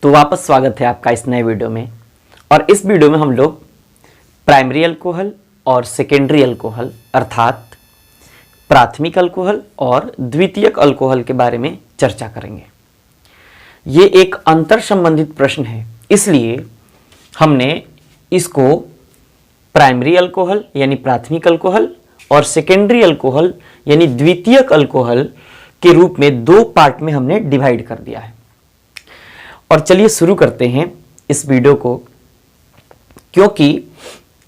तो वापस स्वागत है आपका इस नए वीडियो में। और इस वीडियो में हम लोग प्राइमरी अल्कोहल और सेकेंडरी अल्कोहल अर्थात प्राथमिक अल्कोहल और द्वितीयक अल्कोहल के बारे में चर्चा करेंगे। ये एक अंतर संबंधित प्रश्न है, इसलिए हमने इसको प्राइमरी अल्कोहल यानी प्राथमिक अल्कोहल और सेकेंडरी अल्कोहल यानी द्वितीयक अल्कोहल के रूप में दो पार्ट में हमने डिवाइड कर दिया है। और चलिए शुरू करते हैं इस वीडियो को, क्योंकि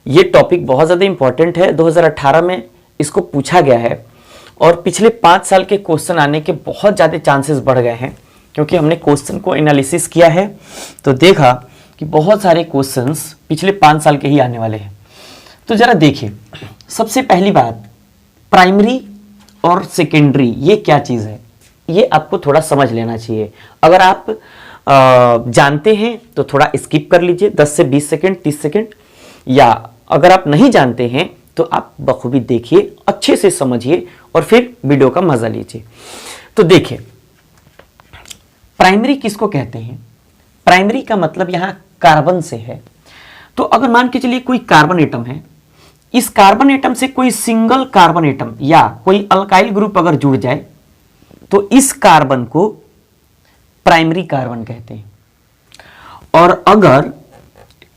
ये टॉपिक बहुत ज़्यादा इंपॉर्टेंट है। 2018 में इसको पूछा गया है और पिछले 5 साल के क्वेश्चन आने के बहुत ज़्यादा चांसेस बढ़ गए हैं, क्योंकि हमने क्वेश्चन को एनालिसिस किया है तो देखा कि बहुत सारे क्वेश्चंस पिछले 5 साल के ही आने वाले हैं। तो ज़रा देखिए, सबसे पहली बात, प्राइमरी और सेकेंडरी ये क्या चीज़ है, ये आपको थोड़ा समझ लेना चाहिए। अगर आप जानते हैं तो थोड़ा स्किप कर लीजिए 10 से 20 सेकेंड 30 सेकेंड, या अगर आप नहीं जानते हैं तो आप बखूबी देखिए, अच्छे से समझिए और फिर वीडियो का मजा लीजिए। तो देखिए, प्राइमरी किसको कहते हैं? प्राइमरी का मतलब यहां कार्बन से है। तो अगर मान के चलिए कोई कार्बन एटम है, इस कार्बन एटम से कोई सिंगल कार्बन एटम या कोई अल्काइल ग्रुप अगर जुड़ जाए तो इस कार्बन को प्राइमरी कार्बन कहते हैं। और अगर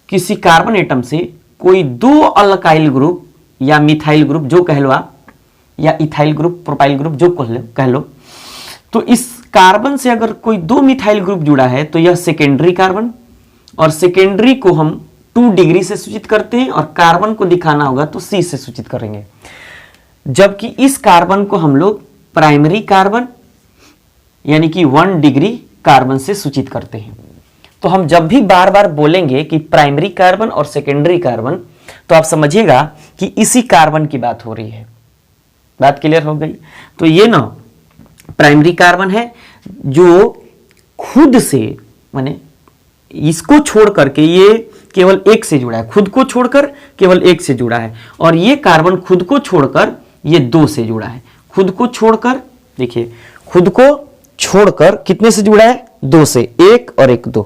किसी कार्बन एटम से कोई दो अल्काइल ग्रुप या मिथाइल ग्रुप जो कह लो आप, या इथाइल ग्रुप, प्रोपाइल ग्रुप जो कह लो, तो इस कार्बन से अगर कोई दो मिथाइल ग्रुप जुड़ा है तो यह सेकेंडरी कार्बन, और सेकेंडरी को हम 2 डिग्री से सूचित करते हैं और कार्बन को दिखाना होगा तो C से सूचित करेंगे। जबकि इस कार्बन को हम लोग प्राइमरी कार्बन यानी कि 1 डिग्री कार्बन से सूचित करते हैं। तो हम जब भी बार बार बोलेंगे कि प्राइमरी कार्बन और सेकेंडरी कार्बन, तो आप समझिएगा कि इसी कार्बन की बात हो रही है। बात क्लियर हो गई? तो ये ना प्राइमरी कार्बन है जो खुद से, माने इसको छोड़ करके ये केवल एक से जुड़ा है, खुद को छोड़कर केवल एक से जुड़ा है, और ये कार्बन खुद को छोड़कर ये 2 से जुड़ा है। खुद को छोड़कर, देखिए, खुद को छोड़कर कितने से जुड़ा है? 2 से, 1 और 1 2।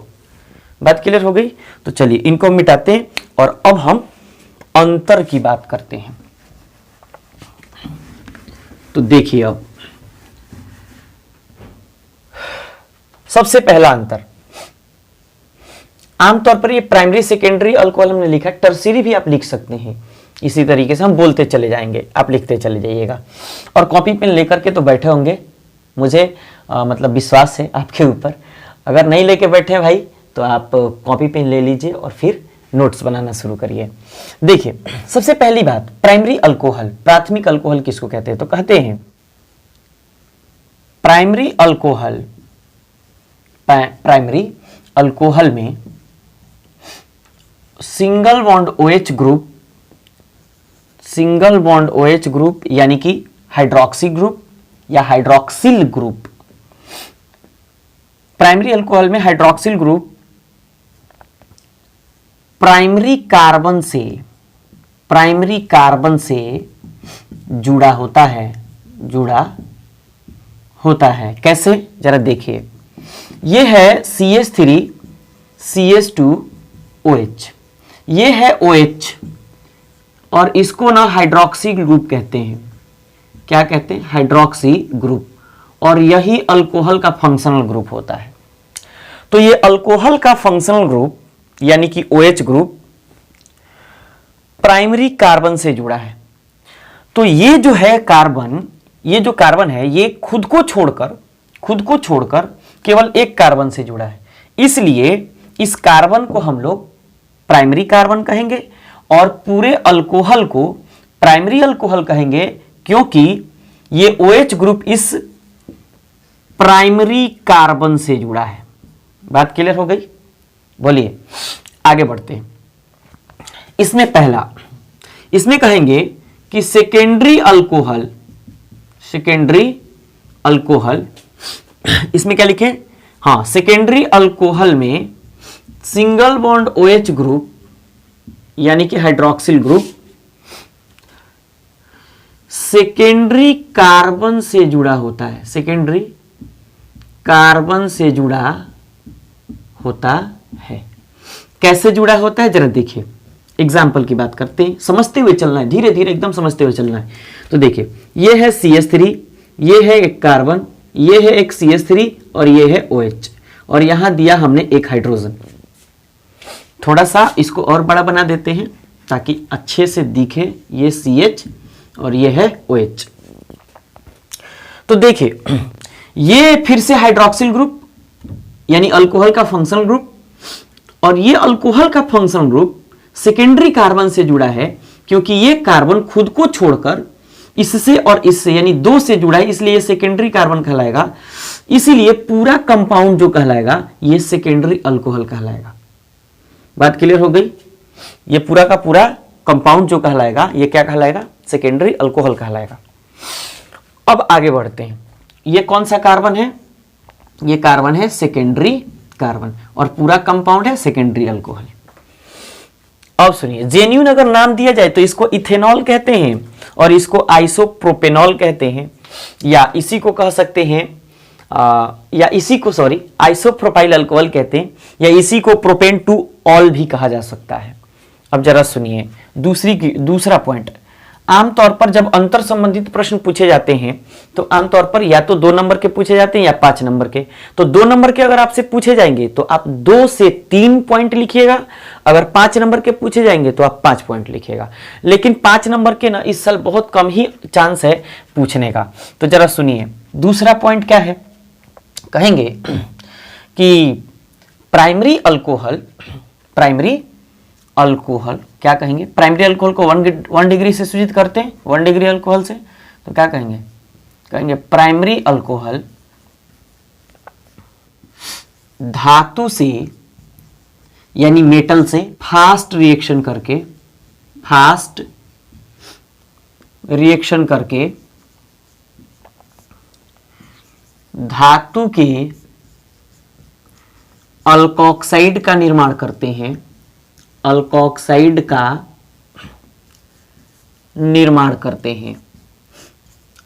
बात क्लियर हो गई? तो चलिए इनको मिटाते हैं और अब हम अंतर की बात करते हैं। तो देखिए, अब सबसे पहला अंतर, आमतौर पर ये प्राइमरी सेकेंडरी अल्कोहल हमने लिखा, टर्शियरी भी आप लिख सकते हैं। इसी तरीके से हम बोलते चले जाएंगे, आप लिखते चले जाइएगा। और कॉपी पेन लेकर के तो बैठे होंगे, मुझे मतलब विश्वास है आपके ऊपर। अगर नहीं लेके बैठे भाई तो आप कॉपी पेन ले लीजिए और फिर नोट्स बनाना शुरू करिए। देखिए, सबसे पहली बात, प्राइमरी अल्कोहल, प्राथमिक अल्कोहल किसको कहते हैं? तो कहते हैं प्राइमरी अल्कोहल, प्राइमरी अल्कोहल में single bond OH group, single bond OH group यानी कि हाइड्रोक्सी ग्रुप या हाइड्रोक्सिल ग्रुप, प्राइमरी अल्कोहल में हाइड्रोक्सिल ग्रुप प्राइमरी कार्बन से जुड़ा होता है। कैसे? जरा देखिए, ये है CH3 CH2OH, ये है OH, और इसको ना हाइड्रोक्सी ग्रुप कहते हैं। क्या कहते हैं? Hydroxy group. और यही अल्कोहल का फंक्शनल ग्रुप होता है। तो ये अल्कोहल का फंक्शनल ग्रुप यानी कि OH ग्रुप प्राइमरी कार्बन से जुड़ा है। तो ये जो है कार्बन, ये जो कार्बन है ये खुद को छोड़कर केवल एक कार्बन से जुड़ा है, इसलिए इस कार्बन को हम लोग प्राइमरी कार्बन कहेंगे और पूरे अल्कोहल को प्राइमरी अल्कोहल कहेंगे, क्योंकि ये OH ग्रुप इस प्राइमरी कार्बन से जुड़ा है। बात क्लियर हो गई? बोलिए, आगे बढ़ते हैं। इसमें पहला, इसमें कहेंगे कि सेकेंडरी अल्कोहल, इसमें क्या लिखें? हाँ, सेकेंडरी अल्कोहल में सिंगल बॉन्ड OH ग्रुप यानी कि हाइड्रोक्सिल ग्रुप सेकेंडरी कार्बन से जुड़ा होता है, सेकेंडरी कार्बन से जुड़ा होता है। कैसे जुड़ा होता है जरा देखिए, एग्जाम्पल की बात करते हैं, समझते हुए चलना है, धीरे धीरे एकदम समझते हुए चलना है। तो देखिए ये है CH3, ये है एक कार्बन, ये है एक CH3 और ये है OH, और यहां दिया हमने एक हाइड्रोजन। थोड़ा सा इसको और बड़ा बना देते हैं ताकि अच्छे से दिखे, ये CH और ये है OH। तो देखिए ये फिर से हाइड्रोक्सिल ग्रुप यानी अल्कोहल का फंक्शनल ग्रुप, और ये अल्कोहल का फंक्शनल ग्रुप सेकेंडरी कार्बन से जुड़ा है, क्योंकि ये कार्बन खुद को छोड़कर इससे और इससे यानी दो से जुड़ा है, इसलिए ये सेकेंडरी कार्बन कहलाएगा। इसीलिए पूरा कंपाउंड जो कहलाएगा ये सेकेंडरी अल्कोहल कहलाएगा। बात क्लियर हो गई? ये पूरा का पूरा कंपाउंड जो कहलाएगा ये क्या कहलाएगा? सेकेंडरी अल्कोहल कहलाएगा। अब आगे बढ़ते हैं, ये कौन सा कार्बन है? ये कार्बन है सेकेंडरी कार्बन, और पूरा कंपाउंड है सेकेंडरी अल्कोहल। अब सुनिए, जेन्युइन अगर नाम दिया जाए तो इसको इथेनॉल कहते हैं, और इसको आइसोप्रोपेनॉल कहते हैं, या इसी को कह सकते हैं आइसोप्रोपाइल अल्कोहल कहते हैं, या इसी को प्रोपेन टू ऑल भी कहा जा सकता है। अब जरा सुनिए दूसरा पॉइंट, आमतौर पर जब अंतर संबंधित प्रश्न पूछे जाते हैं तो आमतौर पर या तो 2 नंबर के पूछे जाते हैं या 5 नंबर के। तो 2 नंबर के अगर आपसे पूछे जाएंगे तो आप 2 से 3 पॉइंट लिखिएगा, अगर 5 नंबर के पूछे जाएंगे तो आप 5 पॉइंट लिखिएगा। लेकिन 5 नंबर के ना इस साल बहुत कम ही चांस है पूछने का। तो जरा सुनिए दूसरा पॉइंट क्या है, कहेंगे कि प्राइमरी अल्कोहल क्या कहेंगे? प्राइमरी अल्कोहल को 1 डिग्री से सूचित करते हैं, 1 डिग्री अल्कोहल से, तो क्या कहेंगे? कहेंगे प्राइमरी अल्कोहल धातु से यानी मेटल से फास्ट रिएक्शन करके धातु के अल्कोक्साइड का निर्माण करते हैं, अल्कोक्साइड का निर्माण करते हैं,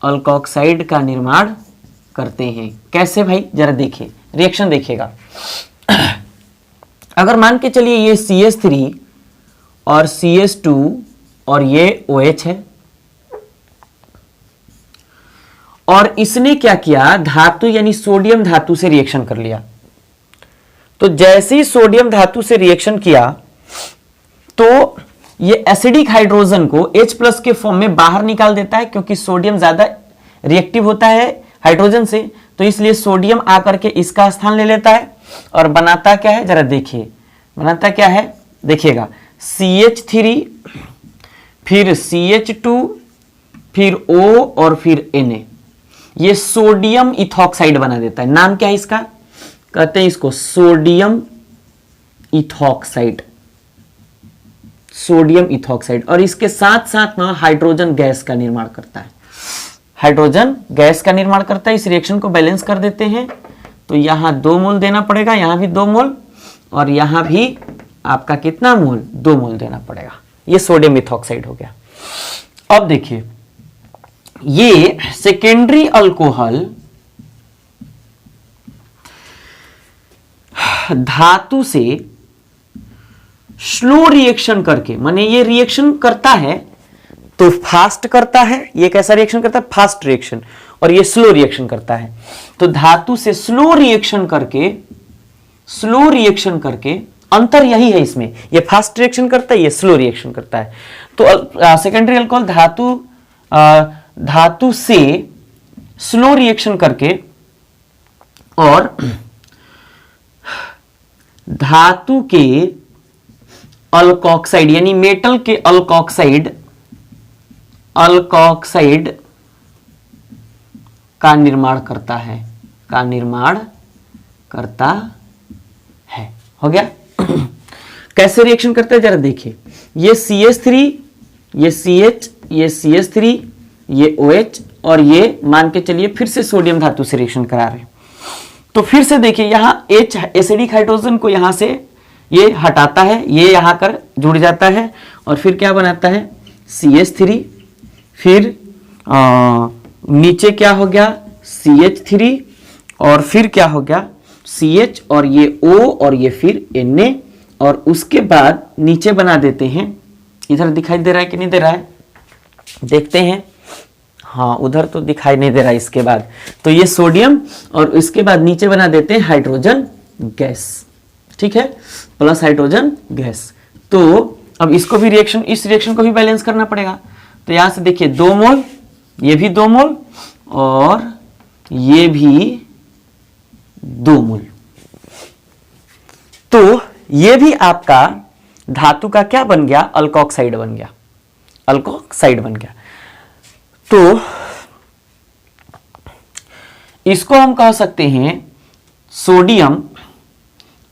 अल्कोक्साइड का निर्माण करते हैं। कैसे भाई? जरा देखिए, रिएक्शन देखिएगा। अगर मान के चलिए ये CH3 और CH2 और ये OH है, और इसने क्या किया? धातु यानी सोडियम धातु से रिएक्शन कर लिया। तो जैसे ही सोडियम धातु से रिएक्शन किया तो ये एसिडिक हाइड्रोजन को H+ के फॉर्म में बाहर निकाल देता है, क्योंकि सोडियम ज्यादा रिएक्टिव होता है हाइड्रोजन से, तो इसलिए सोडियम आकर के इसका स्थान ले लेता है और बनाता क्या है? जरा देखिए बनाता क्या है, देखिएगा CH3 फिर CH2 फिर O और फिर Na, ये सोडियम इथॉक्साइड बना देता है। नाम क्या है इसका? कहते हैं इसको सोडियम इथॉक्साइड, सोडियम इथॉक्साइड। और इसके साथ साथ ना हाइड्रोजन गैस का निर्माण करता है, हाइड्रोजन गैस का निर्माण करता है। इस रिएक्शन को बैलेंस कर देते हैं, तो यहां 2 मोल देना पड़ेगा, यहां भी 2 मोल, और यहां भी आपका कितना मोल? 2 मोल देना पड़ेगा। ये सोडियम इथॉक्साइड हो गया। अब देखिए ये सेकेंडरी अल्कोहल धातु से स्लो रिएक्शन करके, माने ये रिएक्शन करता है तो फास्ट करता है, ये कैसा रिएक्शन करता है? फास्ट रिएक्शन, और ये स्लो रिएक्शन करता है। तो धातु से स्लो रिएक्शन करके अंतर यही है इसमें, ये फास्ट रिएक्शन करता है, ये स्लो रिएक्शन करता है। तो सेकेंडरी अल्कोहल धातु से स्लो रिएक्शन करके और धातु के अल्कोक्साइड यानी मेटल के अल्कोक्साइड का निर्माण करता है। हो गया? कैसे रिएक्शन करता है जरा देखिए, ये CH3, ये CH, ये CH3, ये OH, और ये मान के चलिए फिर से सोडियम धातु से रिएक्शन करा रहे हैं। तो फिर से देखिए यहां H एसिडिक हाइड्रोजन को यहां से ये हटाता है, ये यहां कर जुड़ जाता है, और फिर क्या बनाता है? CH3, फिर नीचे क्या हो गया? CH3, और फिर क्या हो गया? CH और ये O और ये फिर Na, और उसके बाद नीचे बना देते हैं, इधर दिखाई दे रहा है कि नहीं दे रहा है, देखते हैं। हाँ, उधर तो दिखाई नहीं दे रहा है। इसके बाद तो ये सोडियम और इसके बाद नीचे बना देते हैं हाइड्रोजन गैस, ठीक है, प्लस हाइड्रोजन गैस। तो अब इसको भी रिएक्शन, इस रिएक्शन को भी बैलेंस करना पड़ेगा। तो यहां से देखिए 2 मोल, ये भी 2 मोल और ये भी 2 मोल। तो ये भी आपका धातु का क्या बन गया, अल्कोक्साइड बन गया, अल्कोक्साइड बन गया। तो इसको हम कह सकते हैं सोडियम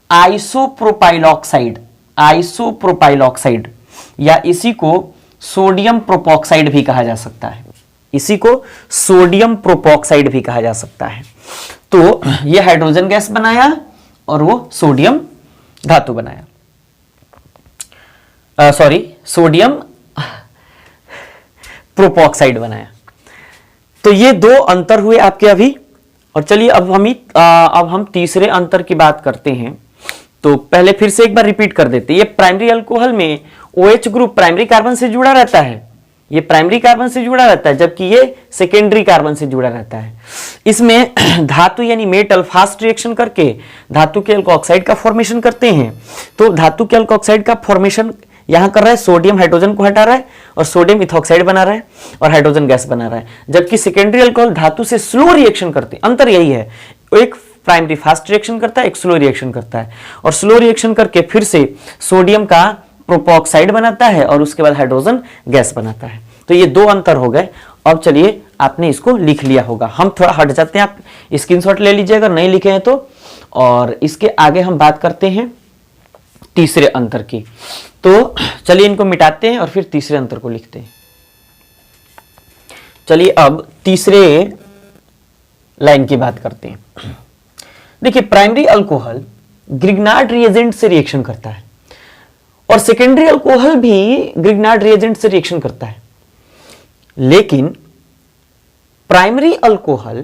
आइसोप्रोपाइल ऑक्साइड, या इसी को सोडियम प्रोपॉक्साइड भी कहा जा सकता है, इसी को सोडियम प्रोपॉक्साइड भी कहा जा सकता है। तो ये हाइड्रोजन गैस बनाया और वो सोडियम धातु बनाया, सोडियम प्रोपॉक्साइड बनाया। तो ये 2 अंतर हुए आपके अभी। और चलिए अब हम तीसरे अंतर की बात करते हैं। तो पहले फिर से एक बार रिपीट कर देते हैं। ये प्राइमरी अल्कोहल में OH ग्रुप प्राइमरी कार्बन से जुड़ा रहता है, ये प्राइमरी कार्बन से जुड़ा रहता है, जबकि ये सेकेंडरी कार्बन से जुड़ा रहता है। इसमें धातु यानी मेटल फास्ट रिएक्शन करके धातु के अल्कोक्साइड का फॉर्मेशन करते हैं। तो धातु के अल्कोक्साइड का फॉर्मेशन यहां कर रहा है, सोडियम हाइड्रोजन को हटा रहा है और सोडियम इथॉक्साइड बना रहा है और हाइड्रोजन गैस बना रहा है। जबकि सेकेंडरी अल्कोहल धातु से स्लो रिएक्शन करते हैं। अंतर यही है, एक प्राइमरी फास्ट रिएक्शन करता है, एक स्लो रिएक्शन करता है, और स्लो रिएक्शन करके फिर से सोडियम का प्रोपॉक्साइड बनाता है और उसके बाद हाइड्रोजन गैस बनाता है। तो ये 2 अंतर हो गए। अब चलिए आपने इसको लिख लिया होगा, हम थोड़ा हट जाते हैं, आप स्क्रीनशॉट ले लीजिए अगर नहीं लिखे हैं तो। और इसके आगे हम बात करते हैं तीसरे अंतर की। तो चलिए इनको मिटाते हैं और फिर तीसरे अंतर को लिखते हैं। चलिए अब तीसरे लाइन की बात करते हैं। देखिए प्राइमरी अल्कोहल ग्रिग्नार्ड रिएजेंट से रिएक्शन करता है और सेकेंडरी अल्कोहल भी ग्रिग्नार्ड रिएजेंट से रिएक्शन करता है, लेकिन प्राइमरी अल्कोहल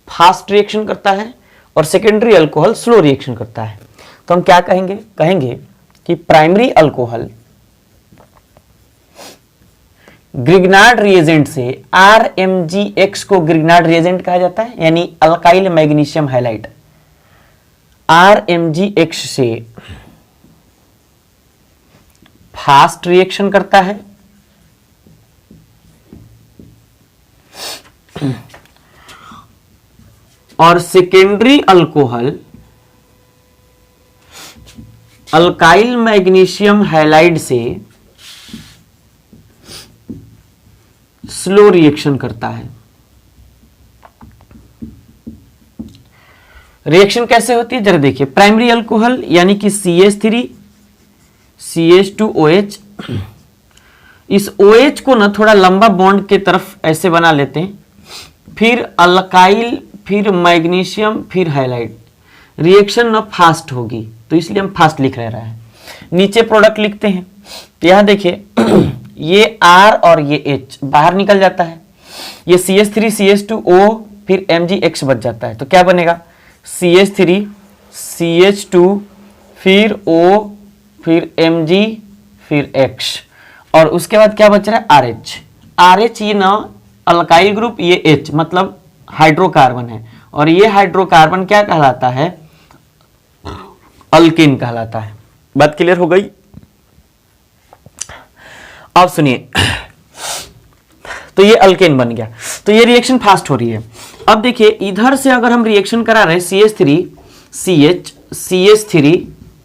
फास्ट रिएक्शन करता है और सेकेंडरी अल्कोहल स्लो रिएक्शन करता है। तो हम क्या कहेंगे, कहेंगे कि प्राइमरी अल्कोहल ग्रिग्नार्ड रिएजेंट से RMgX को ग्रिग्नार्ड रिएजेंट कहा जाता है, यानी अल्काइल मैग्नीशियम हैलाइड। RMgX से फास्ट रिएक्शन करता है और secondary alcohol alkyl magnesium halide से स्लो रिएक्शन करता है। रिएक्शन कैसे होती है जरा देखिए। प्राइमरी अल्कोहल यानी कि CH3 CH2OH, इस OH को ना थोड़ा लंबा बॉन्ड के तरफ ऐसे बना लेते हैं, फिर अल्काइल, फिर मैग्नीशियम, फिर हैलाइड। रिएक्शन ना फास्ट होगी तो इसलिए हम फास्ट लिख रहे हैं। नीचे प्रोडक्ट लिखते हैं तो यहां देखिए ये R और ये H बाहर निकल जाता है, ये CH3 CH2O फिर MgX बच जाता है। तो क्या बनेगा, CH3 CH2 फिर O फिर Mg फिर X, और उसके बाद क्या बच रहा है RH। RH ये ना अल्काइल ग्रुप, ये H मतलब हाइड्रोकार्बन है, और ये हाइड्रोकार्बन क्या कहलाता है, अल्केन कहलाता है। बात क्लियर हो गई। अब सुनिए, तो ये अल्केन बन गया, तो ये रिएक्शन फास्ट हो रही है। अब देखिए इधर से अगर हम रिएक्शन करा रहे हैं CH3 CH CH3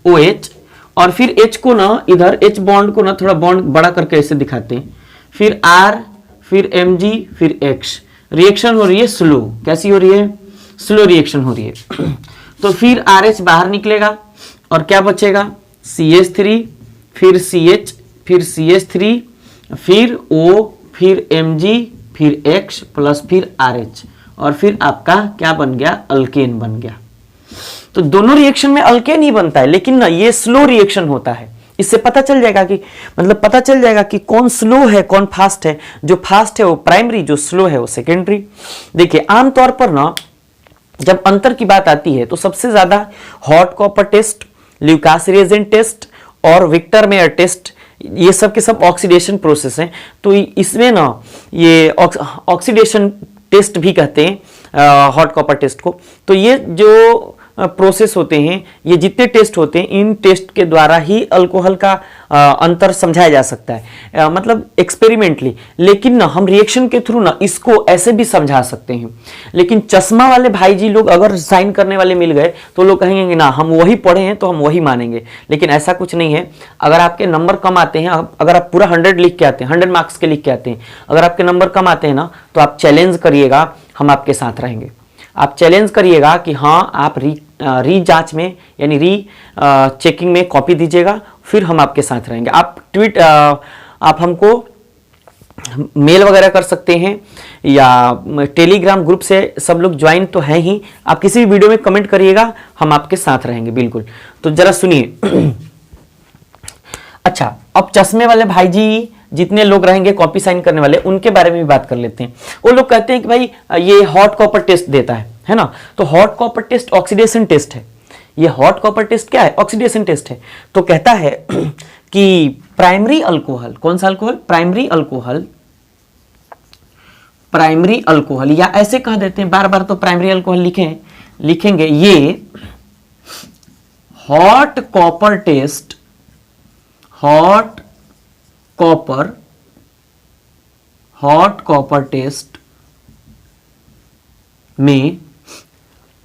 OH, और फिर H को ना इधर H बॉन्ड को ना थोड़ा बॉन्ड बड़ा करके ऐसे दिखाते हैं, फिर R फिर Mg फिर X, रिएक्शन हो रही है स्लो। कैसी हो रही है, स्लो रिएक्शन हो रही है। तो फिर RH बाहर निकलेगा और क्या बचेगा, CH3 फिर CH फिर CH3 फिर O फिर Mg फिर X प्लस फिर RH, और फिर आपका क्या बन गया, अल्केन बन गया। तो दोनों रिएक्शन में अल्केन ही बनता है, लेकिन ना ये स्लो रिएक्शन होता है। इससे पता चल जाएगा कि मतलब पता चल जाएगा कि कौन स्लो है कौन फास्ट है। जो फास्ट है वो प्राइमरी, जो स्लो है वो सेकेंडरी। देखिए आमतौर पर ना जब अंतर की बात आती है तो सबसे ज्यादा hot copper test, Lucas reagent test और विक्टर मेयर टेस्ट, ये सब के सब ऑक्सीडेशन प्रोसेस हैं। तो इसमें ना ये ऑक्सीडेशन टेस्ट भी कहते हैं हॉट कॉपर टेस्ट को। तो ये जो प्रोसेस होते हैं, ये जितने टेस्ट होते हैं, इन टेस्ट के द्वारा ही अल्कोहल का अंतर समझाया जा सकता है, मतलब एक्सपेरिमेंटली। लेकिन ना हम रिएक्शन के थ्रू ना इसको ऐसे भी समझा सकते हैं। लेकिन चश्मा वाले भाई जी लोग अगर साइन करने वाले मिल गए तो लोग कहेंगे कि ना हम वही पढ़े हैं तो हम वही मानेंगे, लेकिन ऐसा कुछ नहीं है। अगर आपके नंबर कम आते हैं, अगर आप पूरा 100 लिख के आते हैं, 100 मार्क्स के लिख के आते हैं, अगर आपके नंबर कम आते हैं ना, तो आप चैलेंज करिएगा, हम आपके साथ रहेंगे। आप चैलेंज करिएगा कि हाँ आप री जांच में यानी री चेकिंग में कॉपी दीजिएगा, फिर हम आपके साथ रहेंगे। आप हमको मेल वगैरह कर सकते हैं या टेलीग्राम ग्रुप से सब लोग ज्वाइन तो हैं ही। आप किसी भी वीडियो में कमेंट करिएगा, हम आपके साथ रहेंगे बिल्कुल। तो जरा सुनिए। अच्छा, अब चश्मे वाले भाई जी जितने लोग रहेंगे कॉपी साइन करने वाले, उनके बारे में भी बात कर लेते हैं। वो लोग कहते हैं कि भाई ये हॉट कॉपर टेस्ट देता है ना। तो hot copper test oxidation test है। ये हॉट कॉपर टेस्ट क्या है? ऑक्सीडेशन टेस्ट है। तो कहता है कि प्राइमरी अल्कोहल, कौन सा alcohol? Primary alcohol, primary alcohol, या ऐसे कह देते हैं, बार बार तो प्राइमरी अल्कोहल लिखेंगे। ये hot copper test, hot copper test में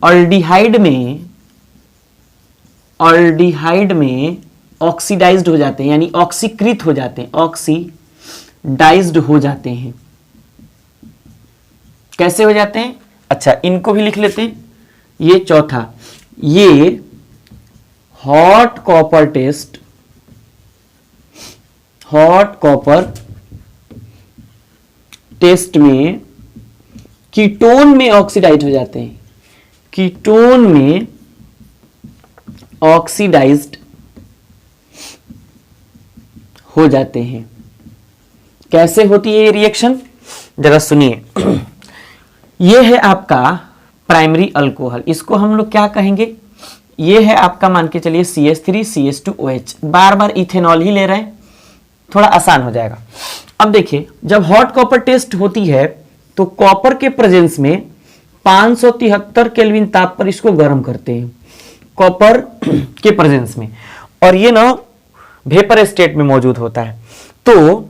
अल्डिहाइड में ऑक्सीडाइज्ड हो जाते हैं, यानी ऑक्सीकृत हो जाते हैं, ऑक्सीडाइज्ड हो जाते हैं। कैसे हो जाते हैं? अच्छा, इनको भी लिख लेते हैं। ये चौथा, ये hot copper test, hot copper test में कीटोन में ऑक्सीडाइज हो जाते हैं, कीटोन में ऑक्सीडाइज्ड हो जाते हैं। कैसे होती है ये रिएक्शन? जरा सुनिए। ये है आपका प्राइमरी अल्कोहल, इसको हम लोग क्या कहेंगे? ये है आपका, मान के चलिए CH3 CH2OH, बार बार इथेनॉल ही ले रहे हैं, थोड़ा आसान हो जाएगा। अब देखिए, जब हॉट कॉपर टेस्ट होती है तो कॉपर के प्रेजेंस में 573 केल्विन ताप पर इसको गर्म करते हैं, कॉपर के प्रेजेंस में, और ये ना वेपर स्टेट में मौजूद होता है। तो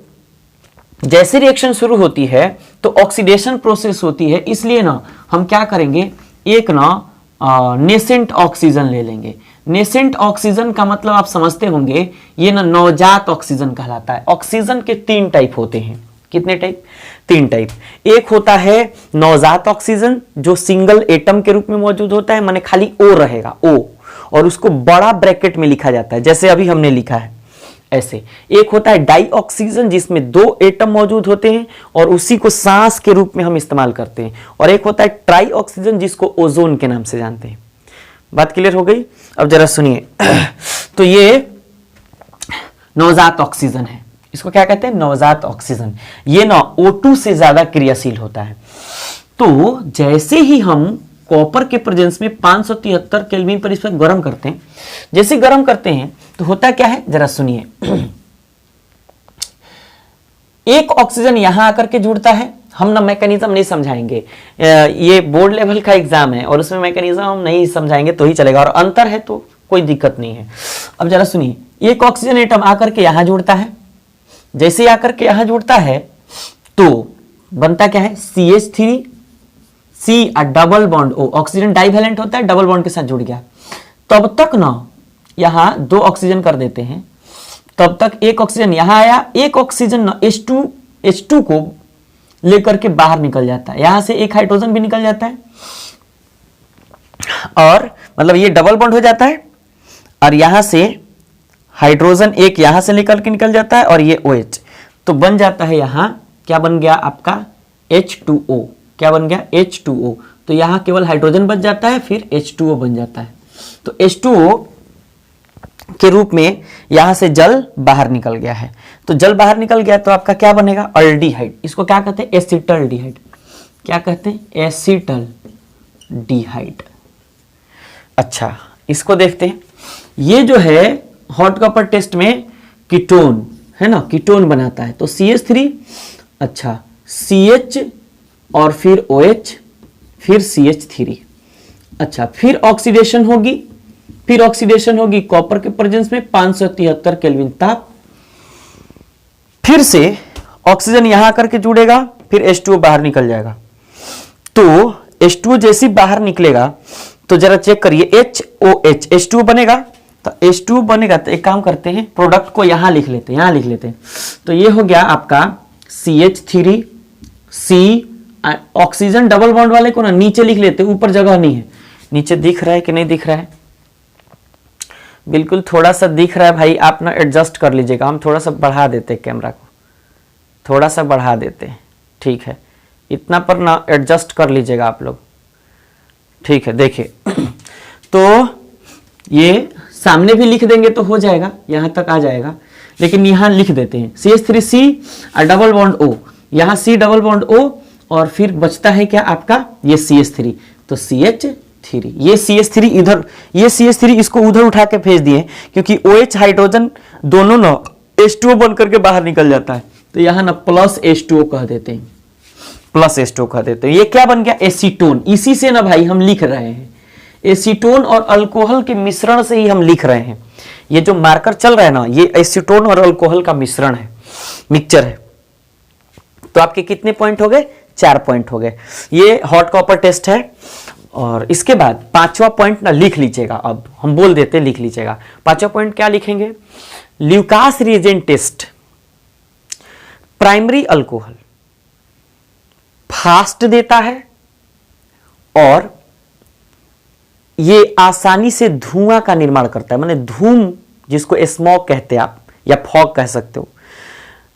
जैसे रिएक्शन शुरू होती है तो ऑक्सीडेशन प्रोसेस होती है, इसलिए ना हम क्या करेंगे, एक ना नेसेंट ऑक्सीजन ले लेंगे। नेसेंट ऑक्सीजन का मतलब आप समझते होंगे, ये ना नवजात ऑक्सीजन कहलाता है। ऑक्सीजन के 3 टाइप होते हैं। कितने टाइप? 3 टाइप। एक होता है नवजात ऑक्सीजन, जो सिंगल एटम के रूप में मौजूद होता है, माने खाली O रहेगा, O, और उसको बड़ा ब्रैकेट में लिखा जाता है, जैसे अभी हमने लिखा है ऐसे। एक होता है डाई ऑक्सीजन, जिसमें 2 एटम मौजूद होते हैं और उसी को सांस के रूप में हम इस्तेमाल करते हैं। और एक होता है ट्राई ऑक्सीजन, जिसको ओजोन के नाम से जानते हैं। बात क्लियर हो गई? अब जरा सुनिए। तो ये नवजात ऑक्सीजन है, इसको क्या कहते हैं? नवजात ऑक्सीजन। ये ना O2 से ज्यादा क्रियाशील होता है। तो जैसे ही हम कॉपर के प्रेजेंस में 573 केल्विन पर इसको गर्म करते हैं, जैसे गर्म करते हैं तो होता क्या है, जरा सुनिए। एक ऑक्सीजन यहां आकर के जुड़ता है। हम ना मैकेनिज्म नहीं समझाएंगे, ये बोर्ड लेवल का एग्जाम है और उसमें मैकेनिज्म हम नहीं समझाएंगे तो ही चलेगा, और अंतर है तो कोई दिक्कत नहीं है। अब जरा सुनिए, एक ऑक्सीजन एटम आकर के यहां जुड़ता है। जैसे ही आकर के यहां जुड़ता है तो बनता क्या है, CH3 C double bond O, oxygen divalent होता है, डबल बॉन्ड के साथ जुड़ गया। तब तक ना यहां 2 ऑक्सीजन कर देते हैं, तब तक एक ऑक्सीजन यहां आया, एक ऑक्सीजन ना H2 को लेकर के बाहर निकल जाता है, यहां से एक हाइड्रोजन भी निकल जाता है, और मतलब ये डबल बॉन्ड हो जाता है, और यहां से हाइड्रोजन एक यहां से लेकर के निकल जाता है, और ये OH, तो बन जाता है यहां क्या बन गया आपका H2O। क्या बन गया? H2O। तो यहां केवल हाइड्रोजन बच जाता है, फिर H2O बन जाता है। तो H2O के रूप में यहां से जल बाहर निकल गया है। तो जल बाहर निकल गया तो आपका क्या बनेगा? अल्डिहाइड। इसको क्या कहते हैं? एसिटल्डिहाइड। क्या कहते हैं? Acetal formaldehyde. अच्छा, इसको देखते हैं। ये जो है हॉट कॉपर टेस्ट में कीटोन है ना, कीटोन बनाता है। तो CH3, अच्छा CH और फिर OH, फिर CH3। अच्छा, फिर ऑक्सीडेशन होगी कॉपर के प्रेजेंस में 573 केल्विन ताप। फिर से ऑक्सीजन यहां आकर के जुड़ेगा, फिर H2O बाहर निकल जाएगा। तो H2O जैसे बाहर निकलेगा तो जरा चेक करिए, HOH H2O बनेगा। तो H2O बनेगा तो एक काम करते हैं, प्रोडक्ट को यहां लिख लेते हैं, तो ये हो गया आपका CH3 C। Oxygen double bond वाले को ना नीचे लिख लेते, ऊपर जगह नहीं है। नीचे दिख रहा है कि नहीं दिख रहा है? बिल्कुल थोड़ा सा दिख रहा है भाई, आप ना एडजस्ट कर लीजिएगा। हम थोड़ा सा बढ़ा देते हैं कैमरा को, थोड़ा सा बढ़ा देते हैं, ठीक है। इतना पर ना एडजस्ट कर लीजिएगा आप लोग, ठीक है। देखिए तो ये सामने भी लिख देंगे तो हो जाएगा, यहां तक आ जाएगा। लेकिन यहां लिख देते हैं CH3C और डबल बॉन्ड O, यहां C डबल बॉन्ड O, और फिर बचता है क्या आपका ये CH3, तो CH3। ये CH3 इधर, ये CH3 इसको उधर उठा के भेज दिए, क्योंकि OH हाइड्रोजन दोनों ना H2O बन करके बाहर निकल जाता है। तो यहां ना प्लस H2O कह देते हैं, प्लस H2O कह देते हैं। ये क्या बन गया? एसीटोन। इसी से ना भाई हम लिख रहे हैं, एसीटोन और अल्कोहल के मिश्रण से ही हम लिख रहे हैं। ये जो मार्कर चल रहा है ना, ये एसीटोन और अल्कोहल का मिश्रण है, मिक्सचर है। तो आपके कितने पॉइंट हो गए? 4 पॉइंट हो गए। ये हॉट कॉपर टेस्ट है। और इसके बाद 5वां पॉइंट ना लिख लीजिएगा, अब हम बोल देते हैं, लिख लीजिएगा। 5वां पॉइंट क्या लिखेंगे? Lucas reagent test. Primary alcohol fast देता है और ये आसानी से धुआं का निर्माण करता है, माने धूम, जिसको स्मॉग कहते हैं आप, या फॉग कह सकते हो,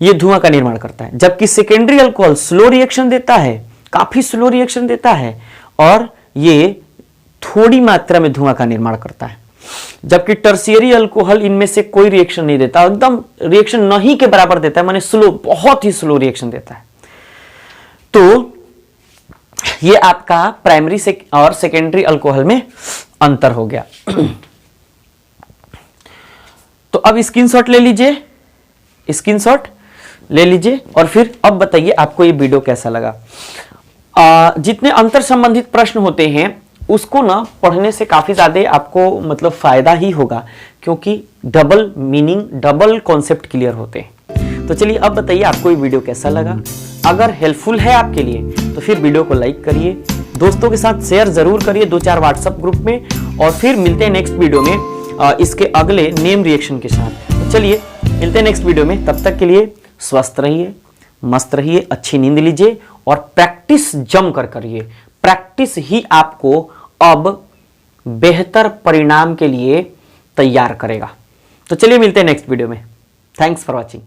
ये धुआं का निर्माण करता है। जबकि सेकेंडरी अल्कोहल स्लो रिएक्शन देता है, काफी स्लो रिएक्शन देता है, और ये थोड़ी मात्रा में धुआं का निर्माण करता है। जबकि टर्शियरी अल्कोहल इनमें से कोई रिएक्शन नहीं देता, एकदम रिएक्शन नहीं के बराबर देता है, माने स्लो, बहुत ही स्लो रिएक्शन देता है। तो ये आपका प्राइमरी से और सेकेंडरी अल्कोहल में अंतर हो गया। तो अब स्क्रीनशॉट ले लीजिए, स्क्रीनशॉट ले लीजिए, और फिर अब बताइए आपको ये वीडियो कैसा लगा। जितने अंतर संबंधित प्रश्न होते हैं उसको ना पढ़ने से काफी ज्यादा आपको मतलब फायदा ही होगा, क्योंकि double meaning, double concept clear होते हैं। तो चलिए अब बताइए आपको ये वीडियो कैसा लगा। अगर हेल्पफुल है आपके लिए तो फिर वीडियो को लाइक करिए, दोस्तों के साथ शेयर जरूर करिए 2-4 व्हाट्सएप ग्रुप में, और फिर मिलते हैं नेक्स्ट वीडियो में इसके अगले नेम रिएक्शन के साथ। तो चलिए मिलते हैं नेक्स्ट वीडियो में, तब तक के लिए स्वस्थ रहिए, मस्त रहिए, अच्छी नींद लीजिए और प्रैक्टिस जम कर करिए। प्रैक्टिस ही आपको अब बेहतर परिणाम के लिए तैयार करेगा। तो चलिए मिलते हैं नेक्स्ट वीडियो में। Thanks for watching.